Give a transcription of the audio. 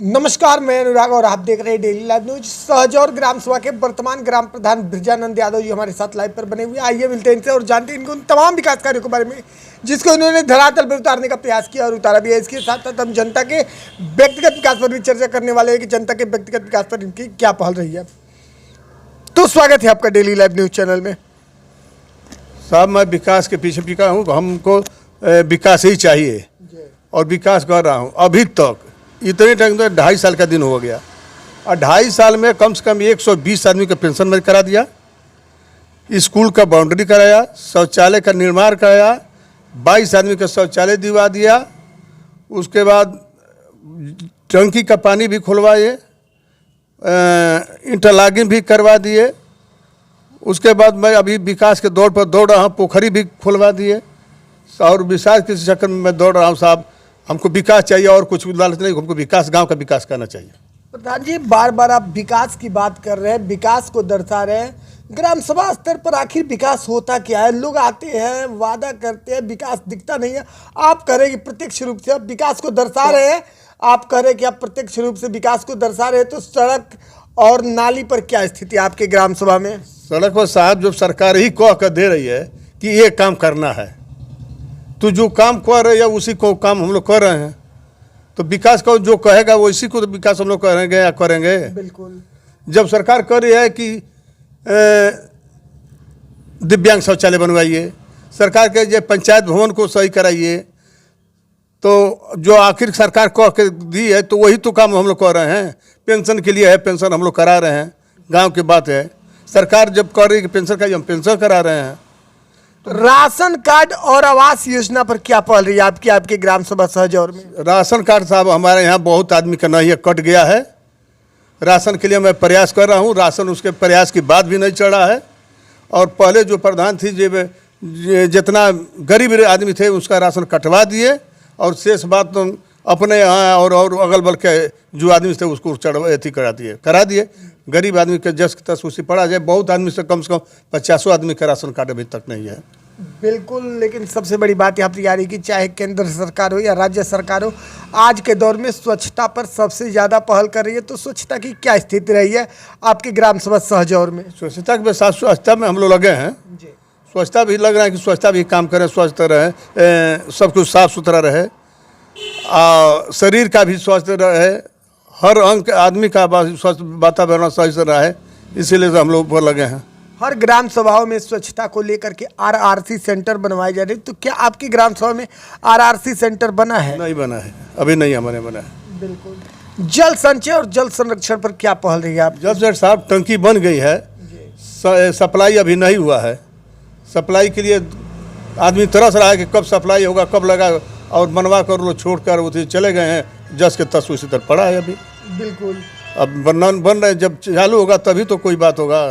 नमस्कार, मैं अनुराग और आप देख रहे हैं डेली लाइव न्यूज। सहजौर ग्राम सभा के वर्तमान ग्राम प्रधान ब्रिजानंद यादव जी हमारे साथ लाइव पर बने हुए। आइए मिलते हैं इनसे और जानते हैं इनको उन तमाम विकास कार्यों के बारे में जिसको इन्होंने धरातल पर उतारने का प्रयास किया और उतारा भी है। इसके साथ साथ हम जनता के व्यक्तिगत विकास पर भी चर्चा करने वाले हैं कि जनता के व्यक्तिगत विकास पर इनकी क्या पहल रही है। तो स्वागत है आपका डेली लाइव न्यूज चैनल में। साहब, मैं विकास के पीछे टिका हूँ। हमको विकास ही चाहिए और विकास कर रहा हूँ। अभी तक इतने टाइम तो 2.5 साल का दिन हो गया और 2.5 साल में कम से कम 120 आदमी का पेंशन में करा दिया, स्कूल का बाउंड्री कराया, शौचालय का निर्माण कराया, 22 आदमी का शौचालय दिवा दिया। उसके बाद टंकी का पानी भी खुलवाए, इंटरलॉकिंग भी करवा दिए। उसके बाद मैं अभी विकास के दौर पर दौड़ रहा हूँ, पोखरी भी खुलवा दिए और विकास के चक्कर में मैं दौड़ रहा हूँ। साहब, हमको विकास चाहिए और कुछ लालच नहीं, हमको विकास, गांव का विकास करना चाहिए। प्रधान जी, बार बार आप विकास की बात कर रहे हैं, विकास को दर्शा रहे हैं। ग्राम सभा स्तर पर आखिर विकास होता क्या है? लोग आते हैं, वादा करते हैं, विकास दिखता नहीं है। आप कह रहे हैं कि प्रत्यक्ष रूप से आप विकास को दर्शा रहे हैं, आप कह रहे हैं कि आप प्रत्यक्ष रूप से विकास को दर्शा रहे हैं, तो सड़क और नाली पर क्या स्थिति है आपके ग्राम सभा में? सड़क पर साहब, जब सरकार ही कह कर दे रही है कि ये काम करना है, तो जो काम कर रहे हैं उसी को काम हम लोग कर रहे हैं। तो विकास का जो कहेगा वो इसी को तो विकास हम लोग करेंगे या करेंगे। बिल्कुल। जब सरकार कर रही है कि दिव्यांग शौचालय बनवाइए, सरकार के जो पंचायत भवन को सही कराइए, तो जो आखिर सरकार कह के दी है तो वही तो काम हम लोग कर रहे हैं। पेंशन के लिए है, पेंशन हम लोग करा रहे हैं। गाँव की बात है, सरकार जब कर रही है कि पेंशन का, हम पेंशन करा रहे हैं। राशन कार्ड और आवास योजना पर क्या पहल रही है आपके ग्राम सभा सहजौर में? राशन कार्ड साहब, हमारे यहाँ बहुत आदमी का नहीं कट गया है। राशन के लिए मैं प्रयास कर रहा हूँ, राशन उसके प्रयास की बात भी नहीं चढ़ा है। और पहले जो प्रधान थी, जितना गरीब आदमी थे उसका राशन कटवा दिए और शेष बात तो अपने यहाँ और अगल बगल के जो आदमी थे उसको करा दिए। गरीब आदमी के जस की तस उसी पड़ा जाए। बहुत आदमी से कम 50 आदमी का राशन कार्ड अभी तक नहीं है। बिल्कुल, लेकिन सबसे बड़ी बात यहाँ पर आ रही कि चाहे केंद्र सरकार हो या राज्य सरकार हो, आज के दौर में स्वच्छता पर सबसे ज़्यादा पहल कर रही है। तो स्वच्छता की क्या स्थिति रही है आपके ग्राम सभा सहजौर में? स्वच्छता के साथ स्वच्छता में हम लोग लगे हैं जी। स्वच्छता भी लग रहा है कि स्वच्छता भी काम करें, स्वच्छ रहे, सब कुछ साफ सुथरा रहे, शरीर का भी स्वस्थ रहे, हर अंग आदमी का स्वस्थ वातावरण सही से रहे। इसीलिए हम लोग ऊपर लगे हैं। हर ग्राम सभाओं में स्वच्छता को लेकर के आरआरसी सेंटर बनवाए जा रहे हैं, तो क्या आपकी ग्राम सभा में आरआरसी सेंटर बना है? नहीं बना है, अभी नहीं हमारे बना है। बिल्कुल। जल संचय और जल संरक्षण पर क्या पहल रही है आप? जब से साहब टंकी बन गई है, सप्लाई अभी नहीं हुआ है। सप्लाई के लिए आदमी तरस रहा है कि कब सप्लाई होगा, कब लगा, और बनवा कर लोग छोड़ कर उसे चले गए हैं। जस के तस उसी तरह पड़ा है अभी। बिल्कुल। अब बन रहे, जब चालू होगा तभी तो कोई बात होगा।